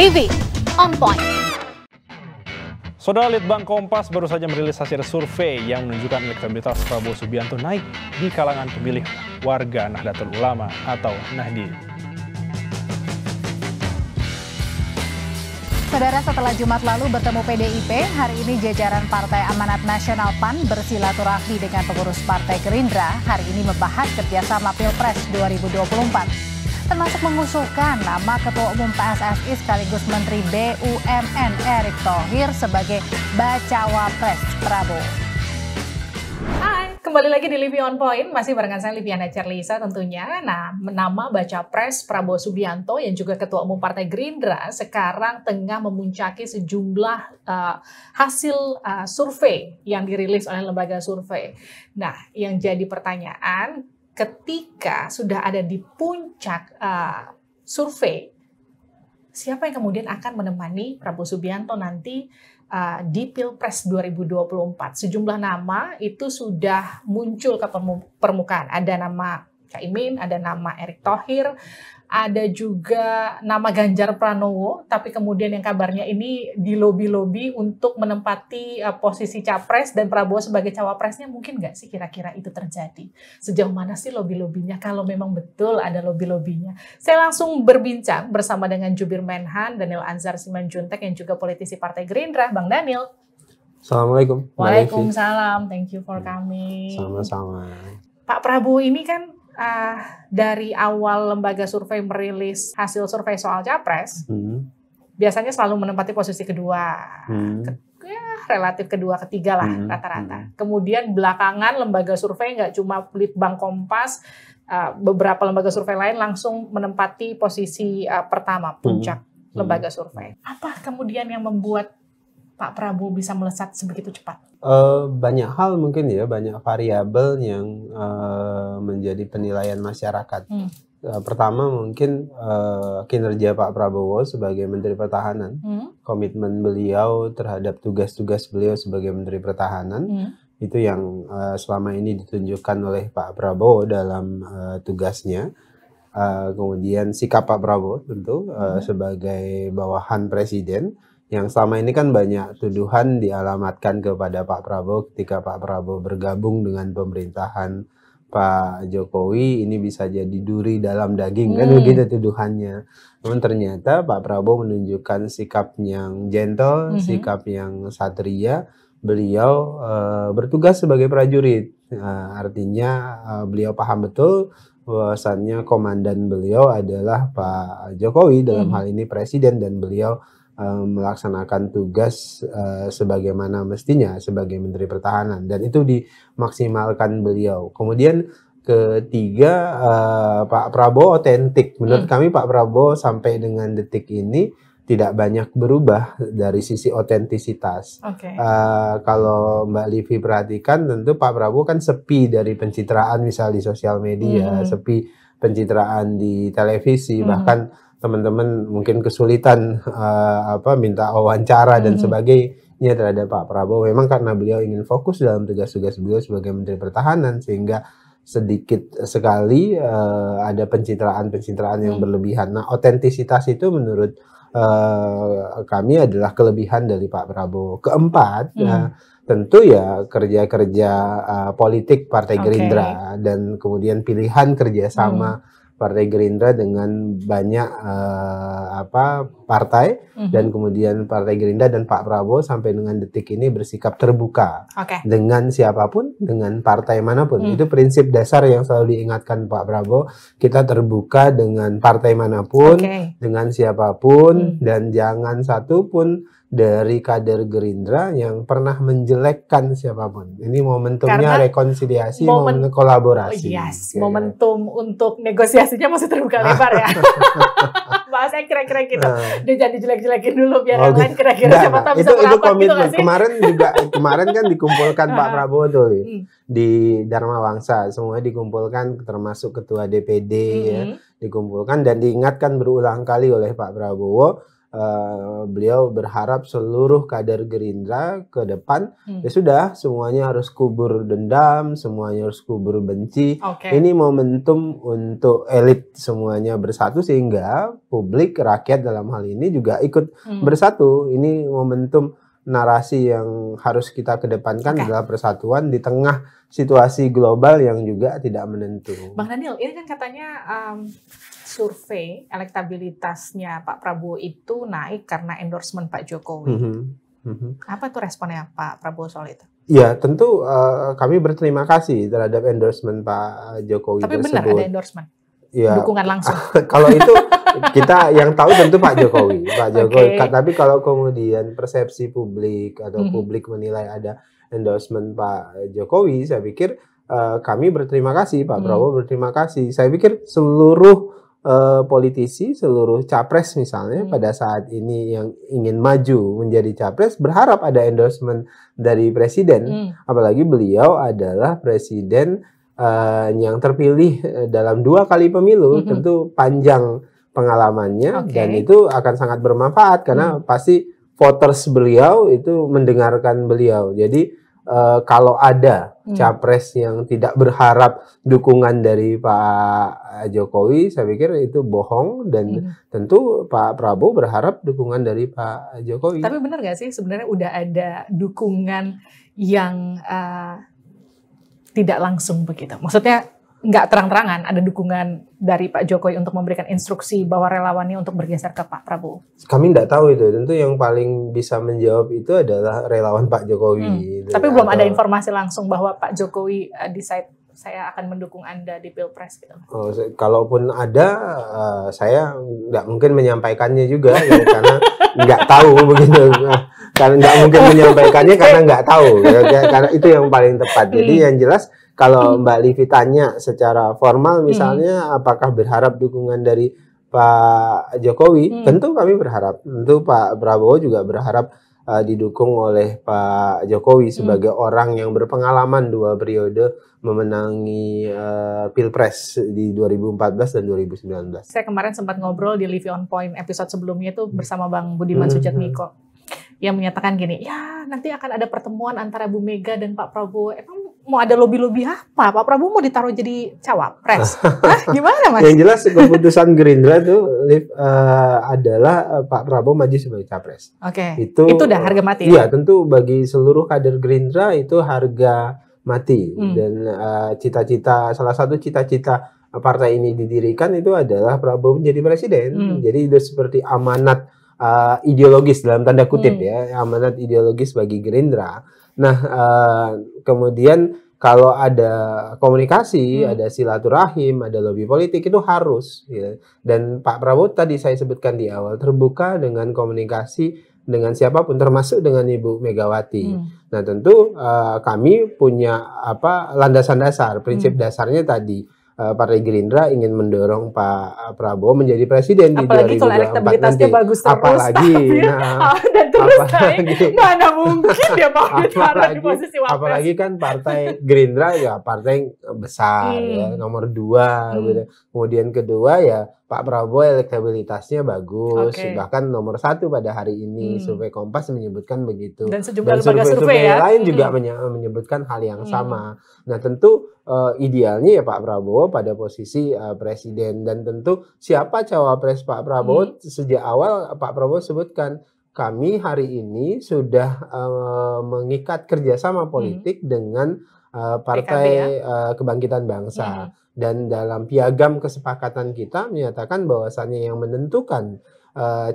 Living on Point. Saudara, Litbang Kompas baru saja merilis hasil survei yang menunjukkan elektabilitas Prabowo Subianto naik di kalangan pemilih warga Nahdlatul Ulama atau Nahdien. Saudara, setelah Jumat lalu bertemu PDIP, hari ini jajaran Partai Amanat Nasional PAN bersilaturahmi dengan pengurus Partai Gerindra hari ini membahas kerjasama Pilpres 2024. Termasuk mengusulkan nama Ketua Umum PSSI sekaligus Menteri BUMN Erick Thohir sebagai bacawa pres Prabowo. Hai, kembali lagi di Living on Point, masih barengan saya Liviana Cerlisa tentunya. Nah, nama baca pres Prabowo Subianto yang juga Ketua Umum Partai Gerindra sekarang tengah memuncaki sejumlah hasil survei yang dirilis oleh lembaga survei. Nah, yang jadi pertanyaan, ketika sudah ada di puncak survei, siapa yang kemudian akan menemani Prabowo Subianto nanti di Pilpres 2024? Sejumlah nama itu sudah muncul ke permukaan. Ada nama Caimin, ada nama Erick Thohir, ada juga nama Ganjar Pranowo, tapi kemudian yang kabarnya ini di lobi-lobi untuk menempati posisi capres dan Prabowo sebagai cawapresnya. Mungkin nggak sih kira-kira itu terjadi? Sejauh mana sih lobi-lobinya kalau memang betul ada lobi-lobinya? Saya langsung berbincang bersama dengan Jubir Menhan Daniel Anzar Simanjuntak yang juga politisi Partai Gerindra. Bang Daniel. Assalamualaikum. Waalaikumsalam. Thank you for coming. Sama-sama. Pak Prabowo ini kan dari awal lembaga survei merilis hasil survei soal capres, biasanya selalu menempati posisi kedua, relatif kedua, ketiga lah rata-rata. Kemudian belakangan lembaga survei nggak cuma Litbang Kompas, beberapa lembaga survei lain langsung menempati posisi pertama, puncak lembaga survei. Apa kemudian yang membuat Pak Prabowo bisa melesat sebegitu cepat? Banyak hal mungkin ya, banyak variabel yang menjadi penilaian masyarakat. Pertama mungkin kinerja Pak Prabowo sebagai Menteri Pertahanan, komitmen beliau terhadap tugas-tugas beliau sebagai Menteri Pertahanan, itu yang selama ini ditunjukkan oleh Pak Prabowo dalam tugasnya. Kemudian sikap Pak Prabowo tentu sebagai bawahan Presiden, yang selama ini kan banyak tuduhan dialamatkan kepada Pak Prabowo ketika Pak Prabowo bergabung dengan pemerintahan Pak Jokowi, ini bisa jadi duri dalam daging, kan begitu tuduhannya. Namun ternyata Pak Prabowo menunjukkan sikap yang gentle, sikap yang satria. Beliau bertugas sebagai prajurit, artinya beliau paham betul bahwasannya komandan beliau adalah Pak Jokowi, dalam hal ini Presiden, dan beliau melaksanakan tugas sebagaimana mestinya sebagai Menteri Pertahanan, dan itu dimaksimalkan beliau. Kemudian ketiga, Pak Prabowo otentik. Menurut kami Pak Prabowo sampai dengan detik ini tidak banyak berubah dari sisi otentisitas. Kalau Mbak Livi perhatikan, tentu Pak Prabowo kan sepi dari pencitraan misal di sosial media, sepi pencitraan di televisi, bahkan teman-teman mungkin kesulitan minta wawancara dan sebagainya terhadap Pak Prabowo. Memang karena beliau ingin fokus dalam tugas-tugas beliau sebagai Menteri Pertahanan, sehingga sedikit sekali ada pencitraan-pencitraan yang berlebihan. Nah, otentisitas itu menurut kami adalah kelebihan dari Pak Prabowo. Keempat, tentu ya kerja-kerja politik Partai Gerindra, dan kemudian pilihan kerjasama Partai Gerindra dengan banyak partai, dan kemudian Partai Gerindra dan Pak Prabowo sampai dengan detik ini bersikap terbuka dengan siapapun, dengan partai manapun. Itu prinsip dasar yang selalu diingatkan Pak Prabowo. Kita terbuka dengan partai manapun, dengan siapapun, dan jangan satu pun dari kader Gerindra yang pernah menjelekkan siapapun. Ini momentumnya karena rekonsiliasi, momen kolaborasi. Momentum untuk negosiasinya masih terbuka lebar ya. Bahasanya kira-kira gitu. Dia jadi jelek-jelekin dulu biar yang lain kira-kira siapa tahu bisa merapat. Itu komitmen. Gitu kemarin kan dikumpulkan Pak Prabowo tuh di Dharma Wangsa, semua dikumpulkan termasuk ketua DPD ya, dikumpulkan dan diingatkan berulang kali oleh Pak Prabowo. beliau berharap seluruh kader Gerindra ke depan ya sudah semuanya harus kubur dendam, semuanya harus kubur benci. Ini momentum untuk elit semuanya bersatu sehingga publik, rakyat dalam hal ini juga ikut bersatu. Ini momentum narasi yang harus kita kedepankan adalah persatuan di tengah situasi global yang juga tidak menentu. Bang Daniel, ini kan katanya survei elektabilitasnya Pak Prabowo itu naik karena endorsement Pak Jokowi. Apa tuh responnya Pak Prabowo soal itu? Ya tentu kami berterima kasih terhadap endorsement Pak Jokowi Tapi tersebut. benar ada endorsement? Ya, dukungan langsung? Kalau itu kita yang tahu tentu Pak Jokowi. Tapi kalau kemudian persepsi publik atau publik menilai ada endorsement Pak Jokowi, saya pikir kami berterima kasih, Pak Prabowo berterima kasih. Saya pikir seluruh politisi, seluruh capres misalnya pada saat ini yang ingin maju menjadi capres berharap ada endorsement dari presiden. Apalagi beliau adalah presiden yang terpilih dalam 2 kali pemilu, tentu panjang pengalamannya dan itu akan sangat bermanfaat karena pasti voters beliau itu mendengarkan beliau. Jadi kalau ada capres yang tidak berharap dukungan dari Pak Jokowi, saya pikir itu bohong dan tentu Pak Prabowo berharap dukungan dari Pak Jokowi. Tapi benar nggak sih sebenarnya udah ada dukungan yang tidak langsung begitu? Maksudnya nggak terang-terangan ada dukungan dari Pak Jokowi untuk memberikan instruksi bahwa relawannya untuk bergeser ke Pak Prabowo? Kami nggak tahu itu. Tentu yang paling bisa menjawab itu adalah relawan Pak Jokowi. Tapi belum ada informasi langsung bahwa Pak Jokowi decide saya akan mendukung Anda di Pilpres gitu. Kalaupun ada, saya nggak mungkin menyampaikannya juga ya, karena nggak tahu begitu. Karena nggak mungkin menyampaikannya karena nggak tahu. Karena itu yang paling tepat. Jadi yang jelas kalau Mbak Livi tanya secara formal misalnya apakah berharap dukungan dari Pak Jokowi, tentu kami berharap. Tentu Pak Prabowo juga berharap didukung oleh Pak Jokowi sebagai orang yang berpengalaman 2 periode memenangi Pilpres di 2014 dan 2019. Saya kemarin sempat ngobrol di Livi On Point episode sebelumnya itu bersama Bang Budiman Sujatmiko yang menyatakan gini, ya nanti akan ada pertemuan antara Bu Mega dan Pak Prabowo. Emang mau ada lobby-lobby apa? Pak Prabowo mau ditaruh jadi cawapres? Gimana Mas? Yang jelas keputusan Gerindra itu adalah Pak Prabowo maju sebagai capres. Itu udah harga mati. Iya, tentu bagi seluruh kader Gerindra itu harga mati. Dan salah satu cita-cita partai ini didirikan itu adalah Prabowo menjadi presiden. Jadi itu seperti amanat ideologis dalam tanda kutip ya, amanat ideologis bagi Gerindra. Nah, kemudian kalau ada komunikasi, ada silaturahim, ada lobby politik itu harus ya. Dan Pak Prabowo tadi saya sebutkan di awal terbuka dengan komunikasi dengan siapapun termasuk dengan Ibu Megawati. Nah, tentu kami punya landasan dasar, prinsip dasarnya tadi. Partai Gerindra ingin mendorong Pak Prabowo menjadi presiden apalagi di 2024 kalau elektabilitasnya nanti. bagus terus, Apalagi mana mungkin dia mau ditaruh di posisi wapres. Apalagi kan partai Gerindra ya partai besar ya, nomor 2 gitu. Kemudian kedua ya Pak Prabowo elektabilitasnya bagus, bahkan nomor 1 pada hari ini survei Kompas menyebutkan begitu. Dan sejumlah lembaga survei ya lain juga menyebutkan hal yang sama. Nah tentu idealnya ya Pak Prabowo pada posisi presiden dan tentu siapa cawapres Pak Prabowo sejak awal Pak Prabowo sebutkan kami hari ini sudah mengikat kerjasama politik dengan Partai Kebangkitan Bangsa. Dan dalam piagam kesepakatan kita menyatakan bahwasannya yang menentukan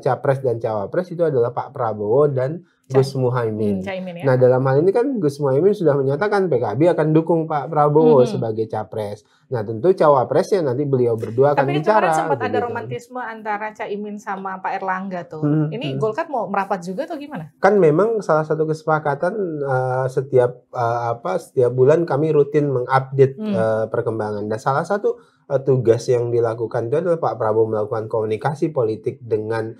capres dan cawapres itu adalah Pak Prabowo dan Gus Muhaimin. Ya? Nah dalam hal ini kan Gus Muhaimin sudah menyatakan PKB akan dukung Pak Prabowo sebagai capres. Nah tentu cawapresnya nanti beliau berdua akan bicara. Tapi sempat ada romantisme antara Caimin sama Pak Erlangga tuh. Ini Golkar mau merapat juga atau gimana? Kan memang salah satu kesepakatan setiap bulan kami rutin mengupdate perkembangan. Dan salah satu tugas yang dilakukan itu adalah Pak Prabowo melakukan komunikasi politik dengan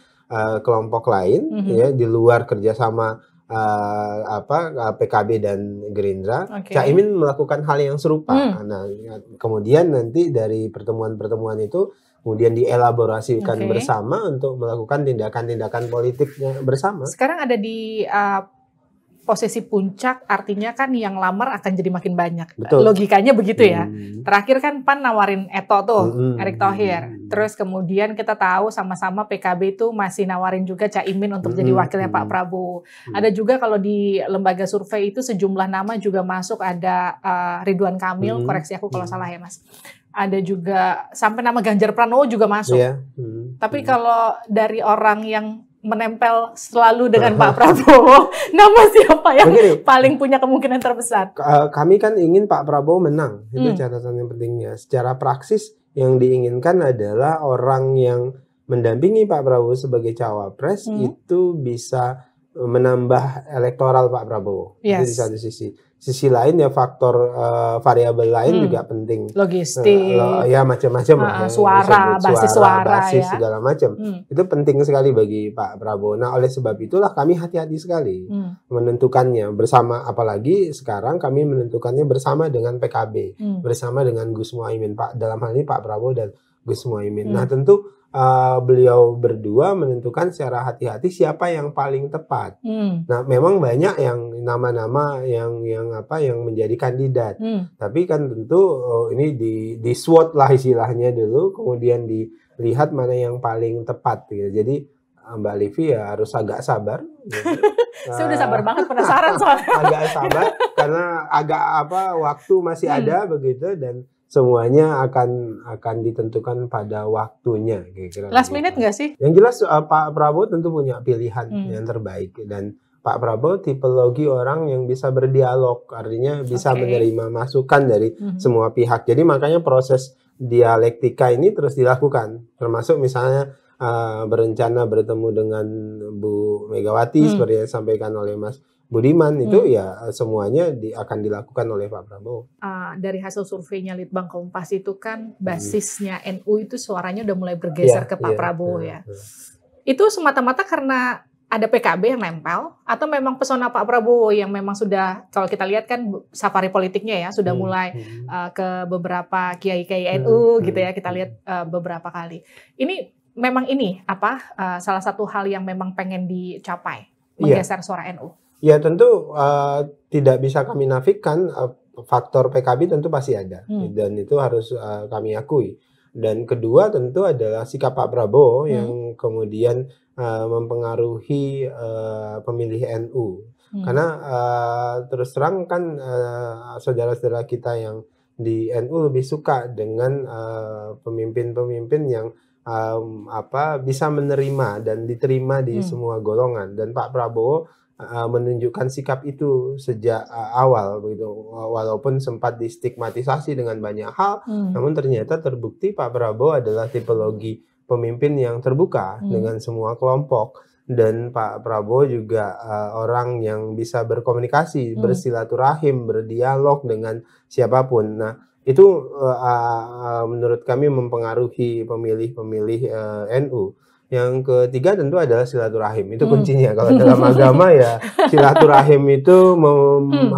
kelompok lain ya di luar kerjasama PKB dan Gerindra. Caimin melakukan hal yang serupa. Nah kemudian nanti dari pertemuan-pertemuan itu kemudian dielaborasikan bersama untuk melakukan tindakan-tindakan politiknya bersama. Sekarang ada di posisi puncak, artinya kan yang lamar akan jadi makin banyak. Betul. Logikanya begitu ya. Terakhir kan PAN nawarin Eto tuh, Erick Thohir. Terus kemudian kita tahu sama-sama PKB itu masih nawarin juga Caimin untuk jadi wakilnya Pak Prabowo. Ada juga kalau di lembaga survei itu sejumlah nama juga masuk, ada Ridwan Kamil, koreksi aku kalau salah ya Mas. Ada juga sampai nama Ganjar Pranowo juga masuk. Tapi kalau dari orang yang menempel selalu dengan Pak Prabowo, nama siapa yang paling punya kemungkinan terbesar? Kami kan ingin Pak Prabowo menang, itu catatan yang pentingnya. Secara praksis yang diinginkan adalah orang yang mendampingi Pak Prabowo sebagai cawapres itu bisa menambah elektoral Pak Prabowo. Itu di satu sisi. Sisi lain ya faktor variabel lain juga penting. Logistik. Ya macam-macam. Suara, basis basis ya. segala macam. Itu penting sekali bagi Pak Prabowo. Nah oleh sebab itulah kami hati-hati sekali menentukannya bersama. Apalagi sekarang kami menentukannya bersama dengan PKB. Bersama dengan Gus Muhaimin. Dalam hal ini Pak Prabowo dan Gus Muhaimin. Nah tentu beliau berdua menentukan secara hati-hati siapa yang paling tepat. Nah, memang banyak yang nama-nama yang menjadi kandidat. Tapi kan tentu ini di SWOT lah istilahnya dulu, kemudian dilihat mana yang paling tepat gitu. Jadi Mbak Livi ya harus agak sabar. Gitu. Saya udah sabar banget, penasaran soalnya. Agak sabar karena waktu masih ada begitu, dan semuanya akan ditentukan pada waktunya. Kira-kira last minute nggak sih? Yang jelas Pak Prabowo tentu punya pilihan yang terbaik, dan Pak Prabowo tipologi orang yang bisa berdialog, artinya bisa menerima masukan dari semua pihak. Jadi makanya proses dialektika ini terus dilakukan, termasuk misalnya berencana bertemu dengan Bu Megawati seperti yang disampaikan oleh Mas Budiman, itu ya semuanya akan dilakukan oleh Pak Prabowo. Dari hasil surveinya Litbang Kompas itu kan basisnya NU itu suaranya udah mulai bergeser ke Pak Prabowo ya. Itu semata-mata karena ada PKB yang nempel, atau memang pesona Pak Prabowo yang memang sudah, kalau kita lihat kan safari politiknya ya sudah mulai ke beberapa kiai-kiai NU gitu ya, kita lihat beberapa kali. Ini memang salah satu hal yang memang pengen dicapai, menggeser suara NU. Ya tentu tidak bisa kami nafikan faktor PKB tentu pasti ada, dan itu harus kami akui. Dan kedua tentu adalah sikap Pak Prabowo yang kemudian mempengaruhi pemilih NU. Karena terus terang kan saudara-saudara kita yang di NU lebih suka dengan pemimpin-pemimpin yang bisa menerima dan diterima di semua golongan, dan Pak Prabowo menunjukkan sikap itu sejak awal begitu, walaupun sempat distigmatisasi dengan banyak hal, namun ternyata terbukti Pak Prabowo adalah tipologi pemimpin yang terbuka dengan semua kelompok, dan Pak Prabowo juga orang yang bisa berkomunikasi, bersilaturahim, berdialog dengan siapapun. Nah itu menurut kami mempengaruhi pemilih-pemilih NU. Yang ketiga tentu adalah silaturahim, itu kuncinya. Kalau dalam agama ya silaturahim itu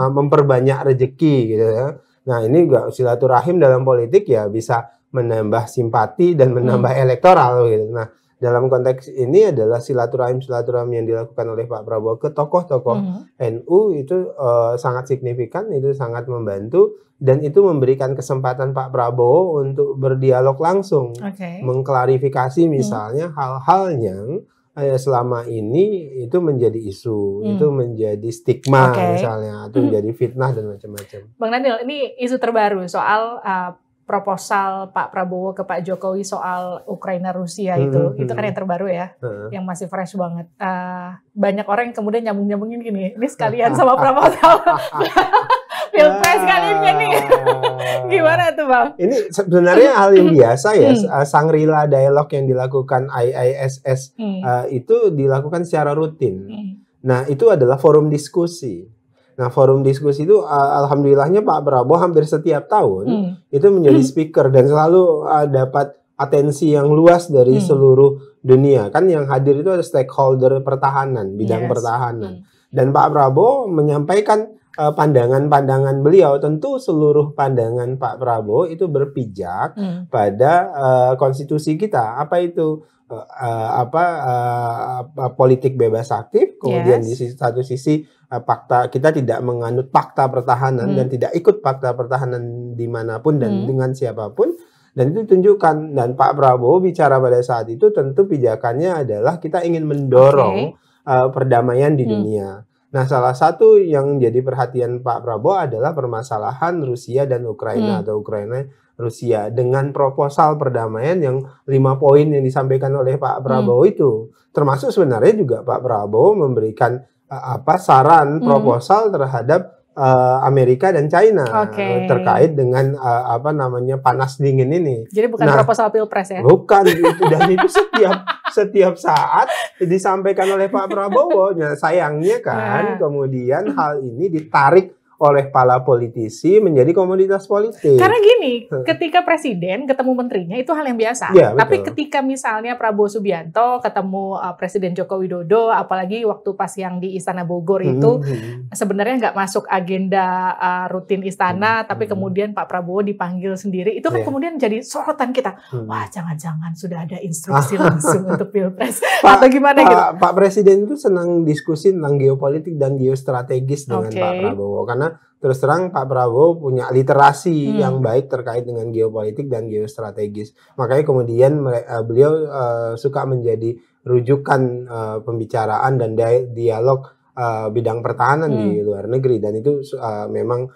memperbanyak rezeki gitu ya. Nah ini juga silaturahim dalam politik ya bisa menambah simpati dan menambah elektoral gitu. Nah dalam konteks ini adalah silaturahim yang dilakukan oleh Pak Prabowo ke tokoh-tokoh NU itu sangat signifikan, itu sangat membantu, dan itu memberikan kesempatan Pak Prabowo untuk berdialog langsung, mengklarifikasi misalnya hal-hal yang selama ini itu menjadi isu, itu menjadi stigma misalnya, atau menjadi fitnah dan macam-macam. Bang Daniel, ini isu terbaru soal proposal Pak Prabowo ke Pak Jokowi soal Ukraina Rusia itu kan yang terbaru ya, yang masih fresh banget. Banyak orang yang kemudian nyambung-nyambungin gini, ini sekalian sama proposal Pilpres kali ini. Gimana tuh Bang? Ini sebenarnya hal yang biasa ya, Shangri-La Dialog yang dilakukan IISS itu dilakukan secara rutin. Nah itu adalah forum diskusi. Nah, forum diskusi itu alhamdulillahnya Pak Prabowo hampir setiap tahun itu menjadi speaker dan selalu dapat atensi yang luas dari seluruh dunia. Kan yang hadir itu ada stakeholder pertahanan, bidang pertahanan. Dan Pak Prabowo menyampaikan pandangan-pandangan beliau, tentu seluruh pandangan Pak Prabowo itu berpijak pada konstitusi kita. Apa itu? Politik bebas aktif, kemudian di satu sisi fakta, kita tidak menganut fakta pertahanan dan tidak ikut fakta pertahanan dimanapun dan dengan siapapun, dan itu ditunjukkan. Dan Pak Prabowo bicara pada saat itu tentu pijakannya adalah kita ingin mendorong perdamaian di dunia. Nah, salah satu yang jadi perhatian Pak Prabowo adalah permasalahan Rusia dan Ukraina atau Ukraina Rusia, dengan proposal perdamaian yang 5 poin yang disampaikan oleh Pak Prabowo itu. Termasuk sebenarnya juga Pak Prabowo memberikan saran proposal terhadap Amerika dan China terkait dengan panas dingin ini. Jadi bukan proposal pilpres ya? Bukan, dan itu setiap saat disampaikan oleh Pak Prabowo. Nah, sayangnya kan kemudian hal ini ditarik oleh para politisi menjadi komoditas politik. Karena gini, ketika presiden ketemu menterinya itu hal yang biasa. Ya, tapi ketika misalnya Prabowo Subianto ketemu Presiden Joko Widodo, apalagi waktu pas yang di Istana Bogor itu, sebenarnya nggak masuk agenda rutin istana, tapi kemudian Pak Prabowo dipanggil sendiri, itu kan kemudian jadi sorotan kita. Wah, jangan-jangan sudah ada instruksi langsung untuk pilpres atau gimana gitu. Pak Presiden itu senang diskusi tentang geopolitik dan geostrategis dengan Pak Prabowo, karena terus terang Pak Prabowo punya literasi yang baik terkait dengan geopolitik dan geostrategis. Makanya kemudian beliau suka menjadi rujukan pembicaraan dan dialog bidang pertahanan di luar negeri, dan itu memang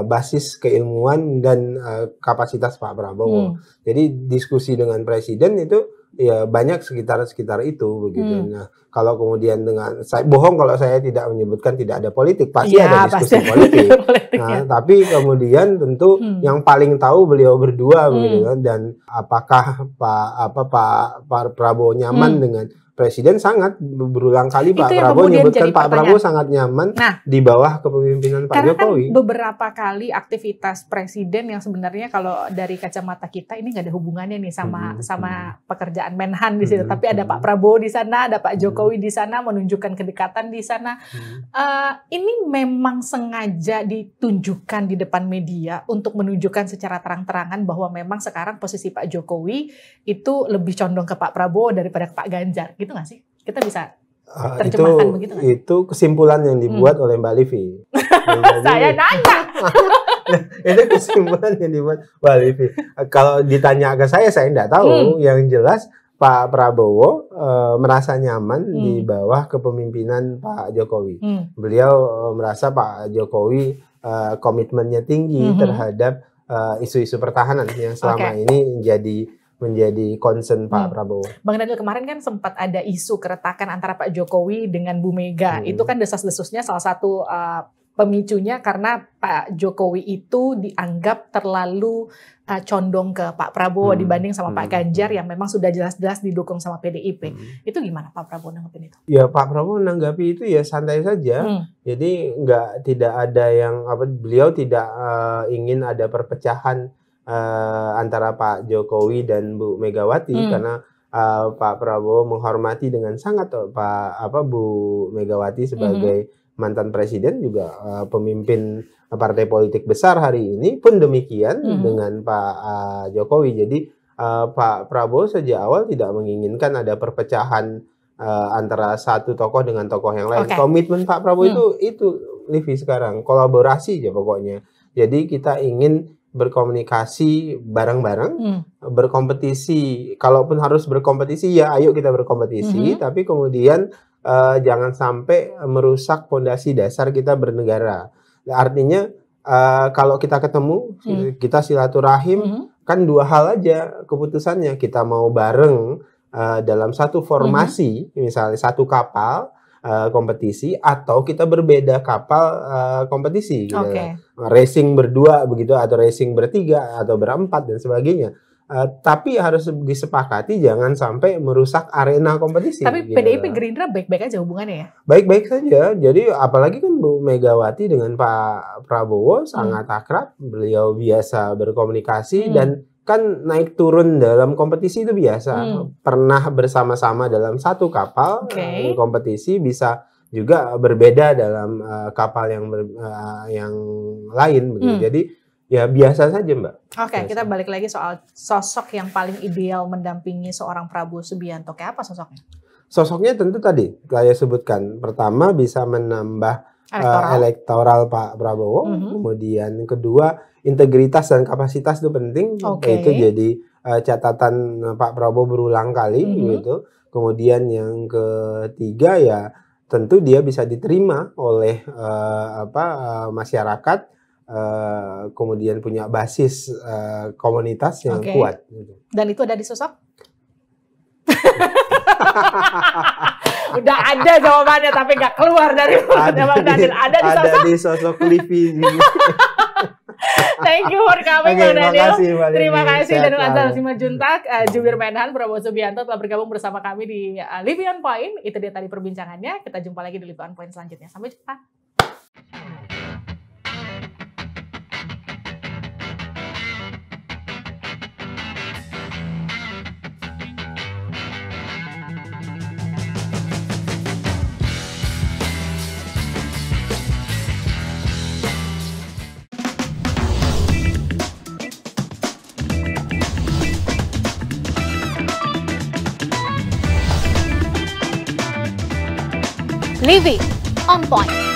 basis keilmuan dan kapasitas Pak Prabowo. Jadi diskusi dengan presiden itu ya banyak sekitar itu begitu. Nah, kalau kemudian saya bohong kalau saya tidak menyebutkan tidak ada politik, pasti ada diskusi politik. Nah, tapi kemudian tentu yang paling tahu beliau berdua begitu kan. Dan apakah Pak Prabowo nyaman dengan presiden? Sangat, berulang kali Pak Prabowo menyebutkan Pak Prabowo sangat nyaman di bawah kepemimpinan Pak Jokowi. Kan beberapa kali aktivitas presiden yang sebenarnya kalau dari kacamata kita ini nggak ada hubungannya nih sama pekerjaan Menhan di situ, tapi ada Pak Prabowo di sana, ada Pak Jokowi di sana, menunjukkan kedekatan di sana. Ini memang sengaja ditunjukkan di depan media untuk menunjukkan secara terang-terangan bahwa memang sekarang posisi Pak Jokowi itu lebih condong ke Pak Prabowo daripada ke Pak Ganjar. Gitu nggak sih? Kita bisa terjemahkan begitu nggak? Itu kesimpulan yang dibuat oleh Mbak Livi. Saya nanya. Itu kesimpulan yang dibuat Mbak Livi. Kalau ditanya ke saya tidak tahu. Yang jelas Pak Prabowo merasa nyaman di bawah kepemimpinan Pak Jokowi. Beliau merasa Pak Jokowi komitmennya tinggi terhadap isu-isu pertahanan yang selama ini menjadi concern Pak Prabowo. Bang Daniel, kemarin kan sempat ada isu keretakan antara Pak Jokowi dengan Bu Mega. Itu kan desas-desusnya salah satu pemicunya karena Pak Jokowi itu dianggap terlalu condong ke Pak Prabowo dibanding sama Pak Ganjar yang memang sudah jelas-jelas didukung sama PDIP. Itu gimana Pak Prabowo nanggepin itu? Ya, Pak Prabowo menanggapi itu ya santai saja. Jadi tidak ada yang beliau tidak ingin ada perpecahan antara Pak Jokowi dan Bu Megawati, karena Pak Prabowo menghormati dengan sangat Bu Megawati sebagai mantan presiden, juga pemimpin partai politik besar hari ini, pun demikian dengan Pak Jokowi. Jadi Pak Prabowo sejak awal tidak menginginkan ada perpecahan antara satu tokoh dengan tokoh yang lain. Komitmen Pak Prabowo itu Livi sekarang kolaborasi aja pokoknya. Jadi kita ingin berkomunikasi bareng-bareng, berkompetisi. Kalaupun harus berkompetisi, ya ayo kita berkompetisi. Tapi kemudian jangan sampai merusak fondasi dasar kita bernegara. Artinya kalau kita ketemu, kita silaturahim, kan dua hal aja keputusannya. Kita mau bareng dalam satu formasi, misalnya satu kapal kompetisi, atau kita berbeda kapal kompetisi, gitu. Racing berdua begitu, atau racing bertiga atau berempat dan sebagainya. Tapi harus disepakati jangan sampai merusak arena kompetisi. Tapi gitu. PDIP Gerindra baik-baik aja hubungannya ya? Baik-baik saja. Jadi apalagi kan Bu Megawati dengan Pak Prabowo sangat akrab. Beliau biasa berkomunikasi dan kan naik turun dalam kompetisi itu biasa. Pernah bersama-sama dalam satu kapal kompetisi, bisa juga berbeda dalam kapal yang lain begitu. Jadi ya biasa saja, Mbak. Oke, kita balik lagi soal sosok yang paling ideal mendampingi seorang Prabowo Subianto. Kayak apa sosoknya? Sosoknya tentu tadi saya sebutkan. Pertama bisa menambah elektoral Pak Prabowo. Kemudian kedua integritas dan kapasitas itu penting. Itu jadi catatan Pak Prabowo berulang kali gitu. Kemudian yang ketiga ya tentu dia bisa diterima oleh masyarakat. Kemudian punya basis komunitas yang kuat. Dan itu ada di sosok? Udah ada jawabannya tapi nggak keluar dari Bang Daniel. Ada di sosok? Ada di sosok Livi. Thank you for coming, Bang Daniel. Terima kasih dan Azal Simanjuntak, Jubir Menhan Prabowo Subianto telah bergabung bersama kami di Livi on Point. Itu dia tadi perbincangannya. Kita jumpa lagi di Livi on Point selanjutnya. Sampai jumpa. Livi on Point.